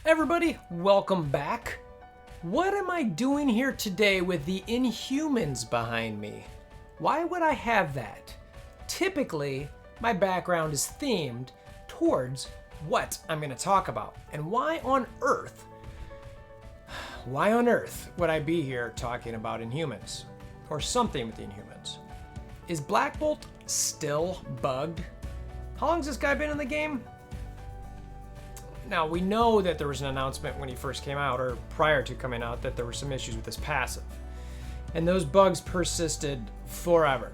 Everybody, welcome back. What am I doing here today with the Inhumans behind me? Why would I have that? Typically, my background is themed towards what I'm going to talk about. And why on earth would I be here talking about Inhumans? Or something with the Inhumans? Is Blackbolt still bugged? How long's this guy been in the game? Now, we know that there was an announcement when he first came out, or prior to coming out, that there were some issues with his passive. And those bugs persisted forever.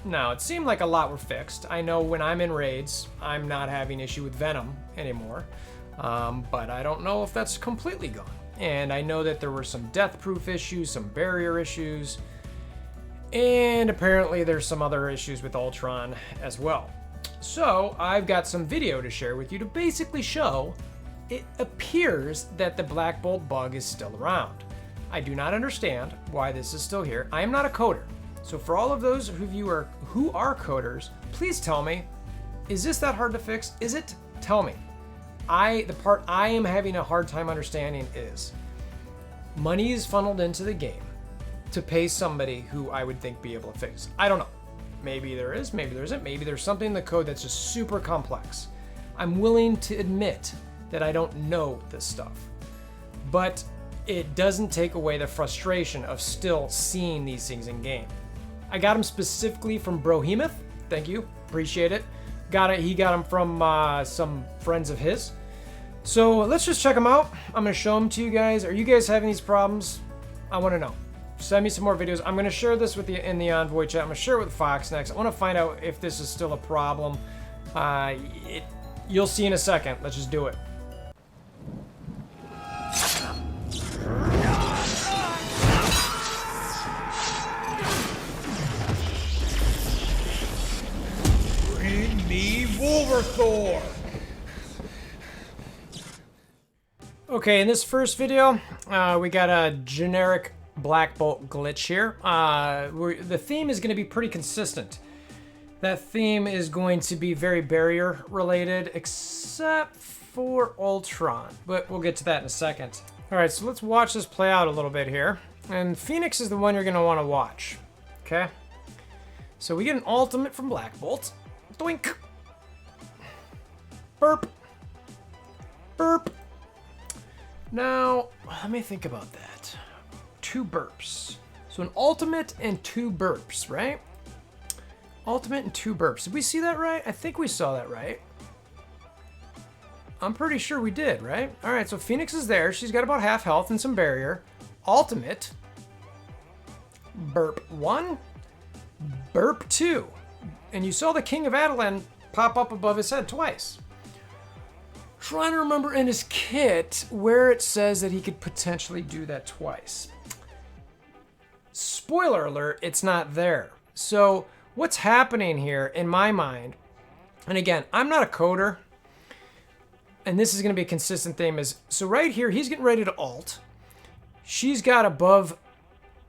Now, it seemed like a lot were fixed. I know when I'm in raids, I'm not having issue with Venom anymore. But I don't know if that's completely gone. And I know that there were some death-proof issues, some barrier issues, and apparently there's some other issues with Ultron as well. So, I've got some video to share with you to basically show it appears that the Blackbolt bug is still around. I do not understand why this is still here. I am not a coder. So for all of those of you who are coders, please tell me, is this that hard to fix? Is it? Tell me. The part I am having a hard time understanding is money is funneled into the game to pay somebody who I would think be able to fix. I don't know. Maybe there is, maybe there isn't. Maybe there's something in the code that's just super complex. I'm willing to admit that I don't know this stuff. But it doesn't take away the frustration of still seeing these things in game. I got them specifically from Brohemoth. Thank you. Appreciate it. He got them from some friends of his. So let's just check them out. I'm going to show them to you guys. Are you guys having these problems? I want to know. Send me some more videos. I'm going to share this with you in the Envoy chat. I'm going to share it with Fox next. I want to find out if this is still a problem. You'll see in a second. Let's just do it. Bring me WolverThor! Okay, in this first video, we got a generic Blackbolt glitch here. The theme is going to be pretty consistent. That theme is going to be very barrier related, except for Ultron, but we'll get to that in a second. All right, so let's watch this play out a little bit here. And Phoenix is the one you're going to want to watch, okay? So we get an ultimate from Blackbolt. Doink. Burp. Burp. Now, let me think about that. 2 burps. So an ultimate and 2 burps, right? Ultimate and 2 burps. Did we see that right? I think we saw that right. I'm pretty sure we did, right? All right, so Phoenix is there. She's got about half health and some barrier. Ultimate. Burp 1. Burp 2. And you saw the King of Adelan pop up above his head twice. Trying to remember in his kit where it says that he could potentially do that twice. Spoiler alert, it's not there. So what's happening here in my mind, and again, I'm not a coder, and this is going to be a consistent theme, is so right here, he's getting ready to ult. She's got above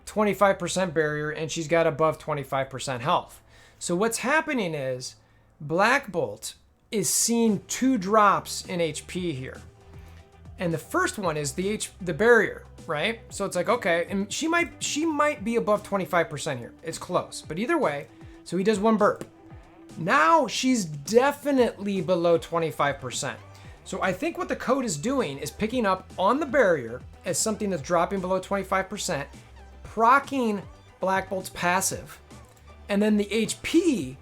25% barrier, and she's got above 25% health. So what's happening is Blackbolt is seeing 2 drops in HP here. And the first one is the barrier, right? So it's like, okay, and she might be above 25% here. It's close, but either way, so he does 1 burp. Now she's definitely below 25%. So I think what the code is doing is picking up on the barrier as something that's dropping below 25%, proccing Blackbolt's passive, and then the HP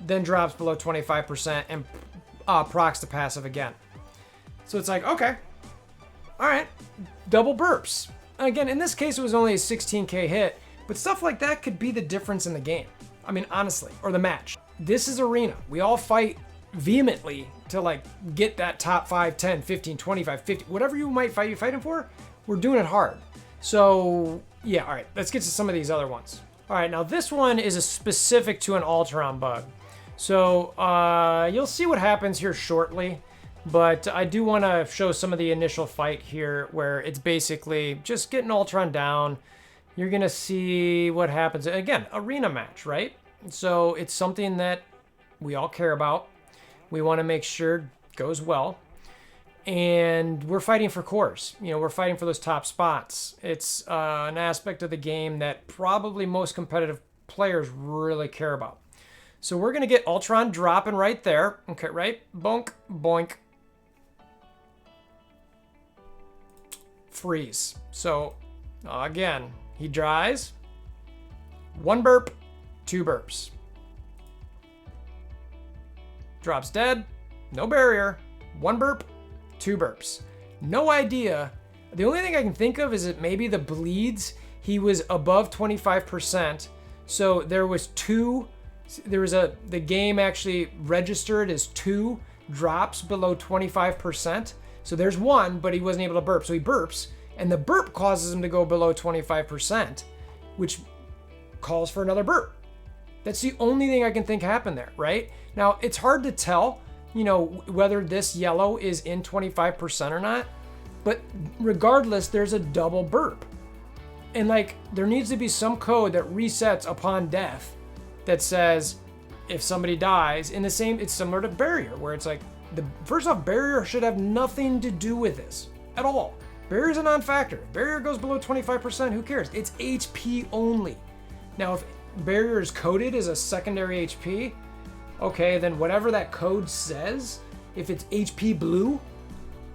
then drops below 25% and procs the passive again. So it's like, okay, all right, double burps. Again, in this case, it was only a 16k hit, but stuff like that could be the difference in the game. I mean, honestly, or the match. This is arena. We all fight vehemently to like get that top 5, 10, 15, 25, 50, whatever you might fight, you're fighting for, we're doing it hard. So yeah, all right, let's get to some of these other ones. All right, now this one is a specific to an Ultron bug. So you'll see what happens here shortly, but I do want to show some of the initial fight here where it's basically just getting Ultron down. You're going to see what happens. Again, arena match, right? So it's something that we all care about. We want to make sure it goes well. and we're fighting for cores. You know, we're fighting for those top spots. It's an aspect of the game that probably most competitive players really care about. So we're going to get Ultron dropping right there. Okay, right? Bonk, boink. Freeze. So, again, he dries. 1 burp, 2 burps. Drops dead. No barrier. 1 burp, 2 burps. No idea. The only thing I can think of is that maybe the bleeds, he was above 25%. So there was 2, the game actually registered as 2 drops below 25%. So there's 1, but he wasn't able to burp. So he burps, and the burp causes him to go below 25%, which calls for another burp. That's the only thing I can think happened there, right? Now, it's hard to tell, you know, whether this yellow is in 25% or not, but regardless, there's a double burp. And like, there needs to be some code that resets upon death that says if somebody dies in the same, it's similar to barrier, where it's like, first off, barrier should have nothing to do with this at all. Barrier is a non-factor. Barrier goes below 25%, who cares? It's HP only. Now, if barrier is coded as a secondary HP, okay, then whatever that code says, if it's HP blue,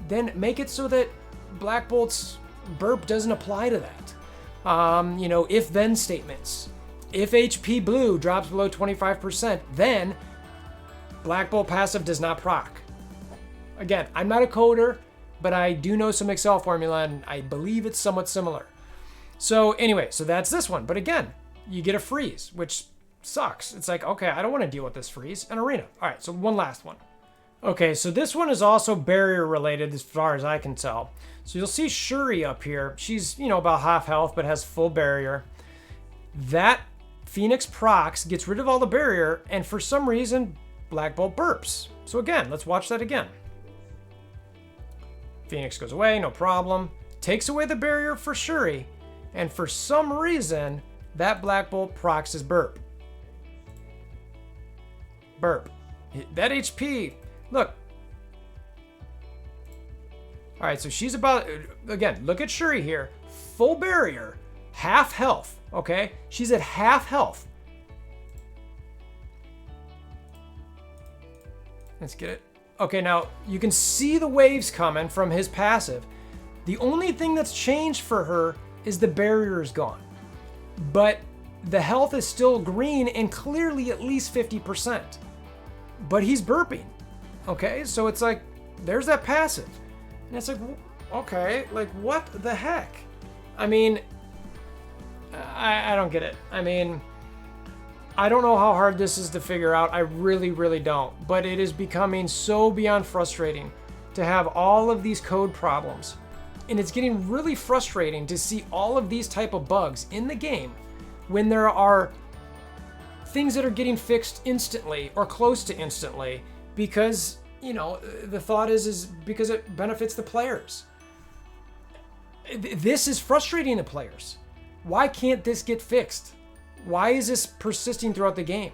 then make it so that Blackbolt's burp doesn't apply to that. You know, if-then statements. If HP blue drops below 25%, then Blackbolt passive does not proc. Again, I'm not a coder, but I do know some Excel formula, and I believe it's somewhat similar. So anyway, so that's this one. But again, you get a freeze, which sucks. It's like, okay, I don't want to deal with this freeze. An arena. All right, so one last one. Okay, so this one is also barrier related as far as I can tell. So you'll see Shuri up here. She's, you know, about half health, but has full barrier. That Phoenix procs, gets rid of all the barrier, and for some reason, Blackbolt burps. So again, let's watch that again. Phoenix goes away, no problem. Takes away the barrier for Shuri, and for some reason, that Blackbolt procs his burp. Burp. That HP, look. All right, so she's about, again, look at Shuri here. Full barrier, half health, okay? She's at half health. Let's get it. Okay, now you can see the waves coming from his passive. The only thing that's changed for her is the barrier is gone. But the health is still green and clearly at least 50%. But he's burping, okay? So it's like, there's that passive. And it's like, okay, like what the heck? I mean, I don't get it. I mean, I don't know how hard this is to figure out. I really, really don't. But it is becoming so beyond frustrating to have all of these code problems. And it's getting really frustrating to see all of these type of bugs in the game when there are things that are getting fixed instantly or close to instantly because, you know, the thought is because it benefits the players. This is frustrating the players. Why can't this get fixed? Why is this persisting throughout the game?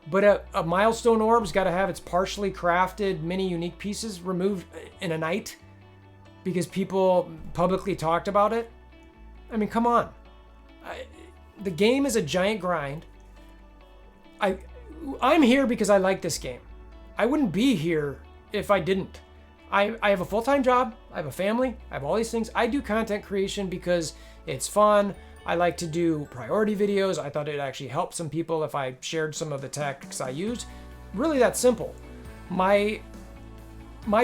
But a milestone orb's got to have its partially crafted mini unique pieces removed in a night because people publicly talked about it. I mean, come on. The game is a giant grind. I'm here because I like this game. I wouldn't be here if I didn't. I have a full-time job. I have a family. I have all these things. I do content creation because it's fun. I like to do priority videos. I thought it'd actually help some people if I shared some of the tactics I used. Really that simple. My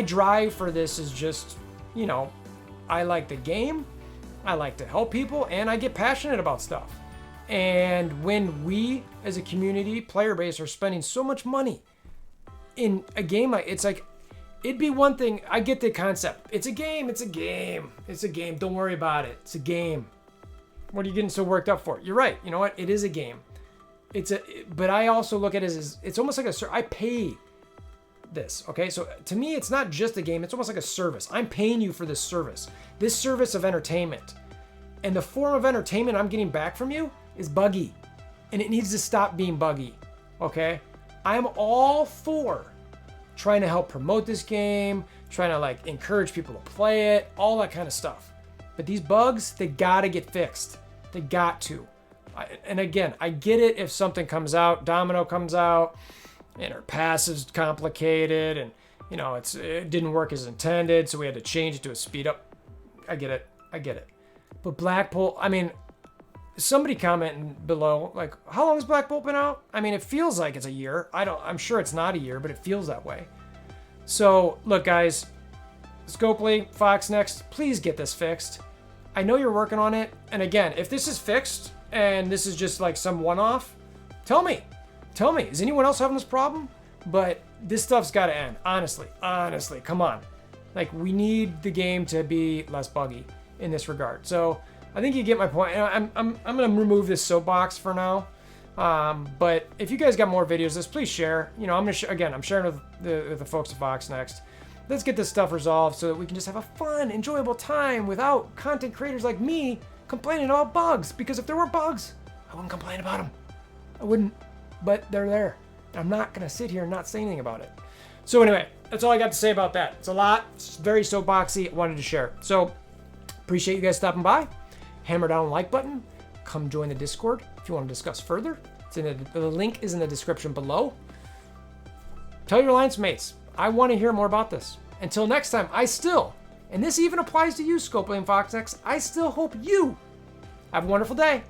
drive for this is just, you know, I like the game. I like to help people, and I get passionate about stuff. And when we, as a community, player base, are spending so much money in a game, it's like, it'd be one thing, I get the concept. It's a game, it's a game, it's a game. Don't worry about it. It's a game. What are you getting so worked up for? You're right. You know what? It is a game. But I also look at it as, it's almost like I pay this, okay? So to me, it's not just a game. It's almost like a service. I'm paying you for this service of entertainment. And the form of entertainment I'm getting back from you is buggy. And it needs to stop being buggy, okay? I'm all for trying to help promote this game, trying to like encourage people to play it, all that kind of stuff. But these bugs, they gotta get fixed. They got to. And again, I get it if something comes out, Domino comes out, and our passive's complicated, and you know it didn't work as intended, so we had to change it to a speed up. I get it. But Blackbolt, I mean, somebody commenting below, like, how long has Blackbolt been out? I mean, it feels like it's a year. I'm sure it's not a year, but it feels that way. So look, guys, Scopely, Fox Next, please get this fixed. I know you're working on it, and again, if this is fixed and this is just like some one-off, tell me. Is anyone else having this problem? But this stuff's got to end. Honestly, come on. Like, we need the game to be less buggy in this regard. So I think you get my point. I'm gonna remove this soapbox for now. But if you guys got more videos of this, please share. You know, I'm sharing with the folks at Fox Next. Let's get this stuff resolved so that we can just have a fun, enjoyable time without content creators like me complaining about bugs. Because if there were bugs, I wouldn't complain about them. I wouldn't, but they're there. I'm not gonna sit here and not say anything about it. So anyway, that's all I got to say about that. It's a lot. It's very soapboxy. I wanted to share. So appreciate you guys stopping by. Hammer down the like button. Come join the Discord if you want to discuss further. The link is in the description below. Tell your alliance mates. I want to hear more about this. Until next time, and this even applies to you, Scopely and Fox Next, I still hope you have a wonderful day.